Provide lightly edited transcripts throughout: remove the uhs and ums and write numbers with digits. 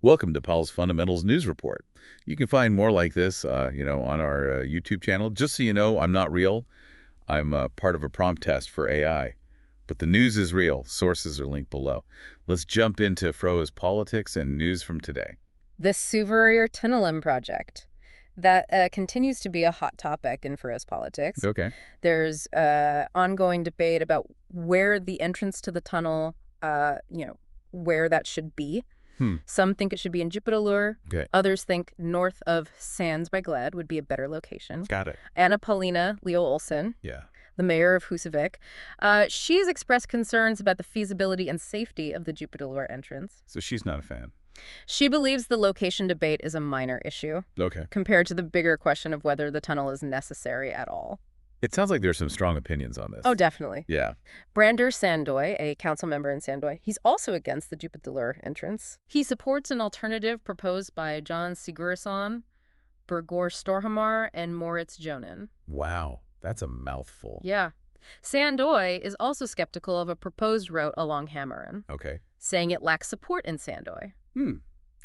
Welcome to PalsFundamentals News Report. You can find more like this, on our YouTube channel. Just so you know, I'm not real. I'm part of a prompt test for AI. But the news is real. Sources are linked below. Let's jump into Faroes politics and news from today. The Suðuroyar Tunnel project. That continues to be a hot topic in Faroes politics. Okay. There's ongoing debate about where the entrance to the tunnel, where that should be. Some think it should be in Djúpitalur. Okay. Others think north of Sands by Gled would be a better location. Got it. Anna Paulina Leo Olsen, Yeah. the mayor of Húsavík, she's expressed concerns about the feasibility and safety of the Djúpitalur entrance. So she's not a fan. She believes the location debate is a minor issue Okay. compared to the bigger question of whether the tunnel is necessary at all. It sounds like there's some strong opinions on this. Oh, definitely. Yeah. Brandur Sandoy, a council member in Sandoy, he's also against the Djúpitalur entrance. He supports an alternative proposed by John Sigurðsson, Birgir Storhamar, and Moritz Jonin. Wow. That's a mouthful. Yeah. Sandoy is also skeptical of a proposed route along Hammeren, Okay. saying it lacks support in Sandoy.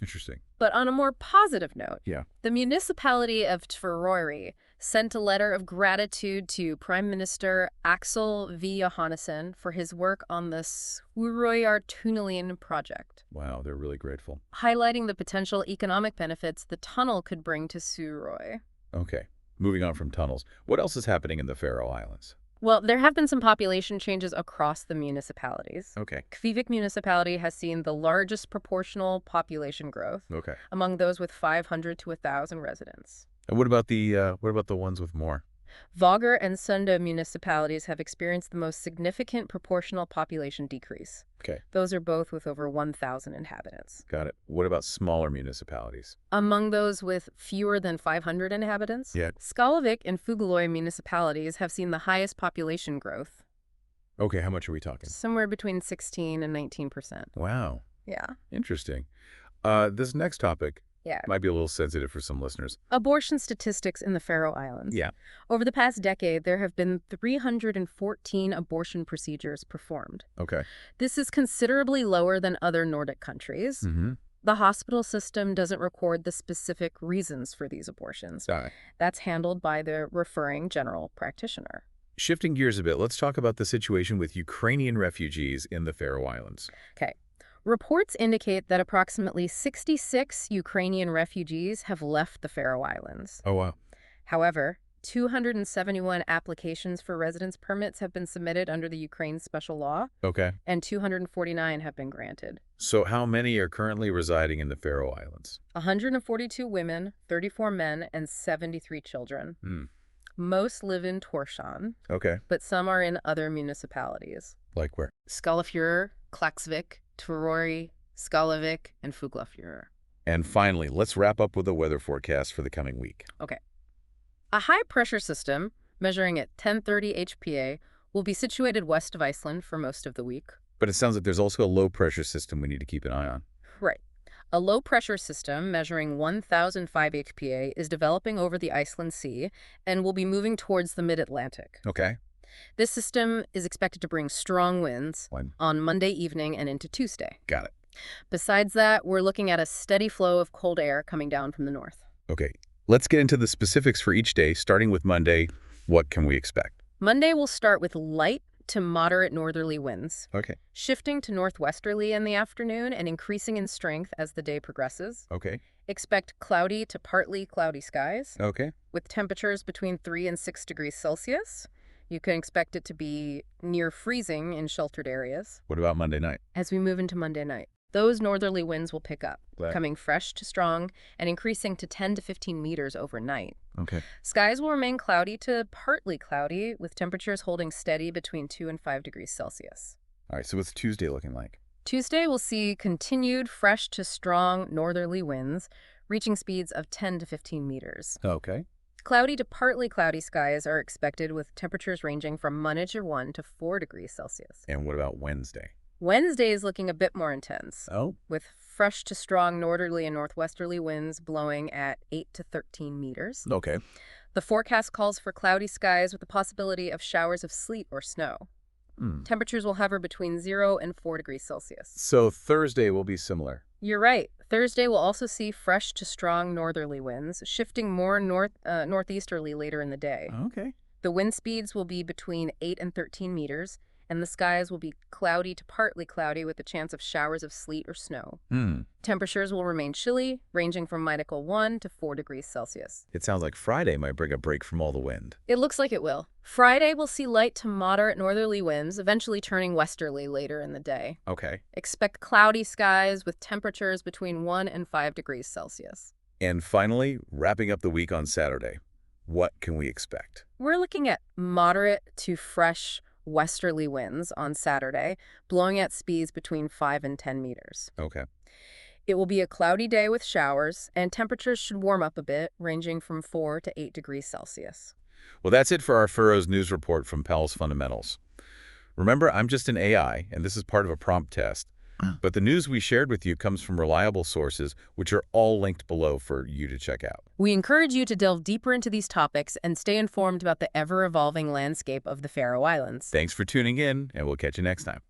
Interesting. But on a more positive note, Yeah. the municipality of Tvøroyri sent a letter of gratitude to Prime Minister Axel V. Johannesson for his work on the Suðuroyar Tunnel project, Wow. They're really grateful. highlighting the potential economic benefits the tunnel could bring to Suðuroy. Okay. Moving on from tunnels. What else is happening in the Faroe Islands? Well, there have been some population changes across the municipalities. Okay. Kvivik municipality has seen the largest proportional population growth Okay. among those with 500 to 1,000 residents. And what about the ones with more? Vágar and Sunda municipalities have experienced the most significant proportional population decrease. Okay. Those are both with over 1,000 inhabitants. Got it. What about smaller municipalities? Among those with fewer than 500 inhabitants, Yeah. Skálavík and Fugløy municipalities have seen the highest population growth, Okay, how much are we talking? somewhere between 16 and 19%. Wow. Yeah. Interesting. This next topic Yeah. might be a little sensitive for some listeners. Abortion statistics in the Faroe Islands. Yeah. Over the past decade, there have been 314 abortion procedures performed. Okay. This is considerably lower than other Nordic countries. Mm-hmm. The hospital system doesn't record the specific reasons for these abortions. All right. That's handled by the referring general practitioner. Shifting gears a bit, let's talk about the situation with Ukrainian refugees in the Faroe Islands. Okay. Reports indicate that approximately 66 Ukrainian refugees have left the Faroe Islands. Oh, wow. However, 271 applications for residence permits have been submitted under the Ukraine special law, Okay. and 249 have been granted. So how many are currently residing in the Faroe Islands? 142 women, 34 men, and 73 children. Most live in Tórshavn, Okay. but some are in other municipalities. Like where? Skálafjörður, Klaksvík, Tvøroyri, Skálavík, and Fuglafjörður. And finally, let's wrap up with a weather forecast for the coming week. Okay. A high-pressure system, measuring at 1030 HPA, will be situated west of Iceland for most of the week. But it sounds like there's also a low-pressure system we need to keep an eye on. Right. A low-pressure system measuring 1005 HPA is developing over the Iceland Sea and will be moving towards the mid-Atlantic. Okay. This system is expected to bring strong winds on Monday evening and into Tuesday. Got it. Besides that, we're looking at a steady flow of cold air coming down from the north. Okay. Let's get into the specifics for each day, starting with Monday. What can we expect? Monday will start with light to moderate northerly winds, Okay. shifting to northwesterly in the afternoon and increasing in strength as the day progresses. Okay. Expect cloudy to partly cloudy skies, Okay. with temperatures between 3 and 6 degrees Celsius. You can expect it to be near freezing in sheltered areas. What about Monday night? As we move into Monday night, those northerly winds will pick up, Glad. coming fresh to strong and increasing to 10 to 15 meters overnight. Okay. Skies will remain cloudy to partly cloudy, with temperatures holding steady between 2 and 5 degrees Celsius. All right. So what's Tuesday looking like? Tuesday will see continued fresh to strong northerly winds, reaching speeds of 10 to 15 meters. Okay. Cloudy to partly cloudy skies are expected, with temperatures ranging from -1 to 4 degrees Celsius. And what about Wednesday? Wednesday is looking a bit more intense, Oh. with fresh to strong northerly and northwesterly winds blowing at 8 to 13 meters. Okay. The forecast calls for cloudy skies with the possibility of showers of sleet or snow. Temperatures will hover between 0 and 4 degrees Celsius. So Thursday will be similar. You're right. Thursday will also see fresh to strong northerly winds, shifting more northeasterly later in the day. Okay. The wind speeds will be between 8 and 13 meters, and the skies will be cloudy to partly cloudy with a chance of showers of sleet or snow. Temperatures will remain chilly, ranging from -1 to 4 degrees Celsius. It sounds like Friday might bring a break from all the wind. It looks like it will. Friday will see light to moderate northerly winds, eventually turning westerly later in the day. Okay. Expect cloudy skies with temperatures between 1 and 5 degrees Celsius. And finally, wrapping up the week on Saturday, what can we expect? We're looking at moderate to fresh westerly winds on Saturday, blowing at speeds between 5 and 10 meters. Okay. It will be a cloudy day with showers, and temperatures should warm up a bit, ranging from 4 to 8 degrees Celsius. Well, that's it for our Faroes news report from PalsFundamentals. Remember, I'm just an AI, and this is part of a prompt test. But the news we shared with you comes from reliable sources, which are all linked below for you to check out. We encourage you to delve deeper into these topics and stay informed about the ever-evolving landscape of the Faroe Islands. Thanks for tuning in, and we'll catch you next time.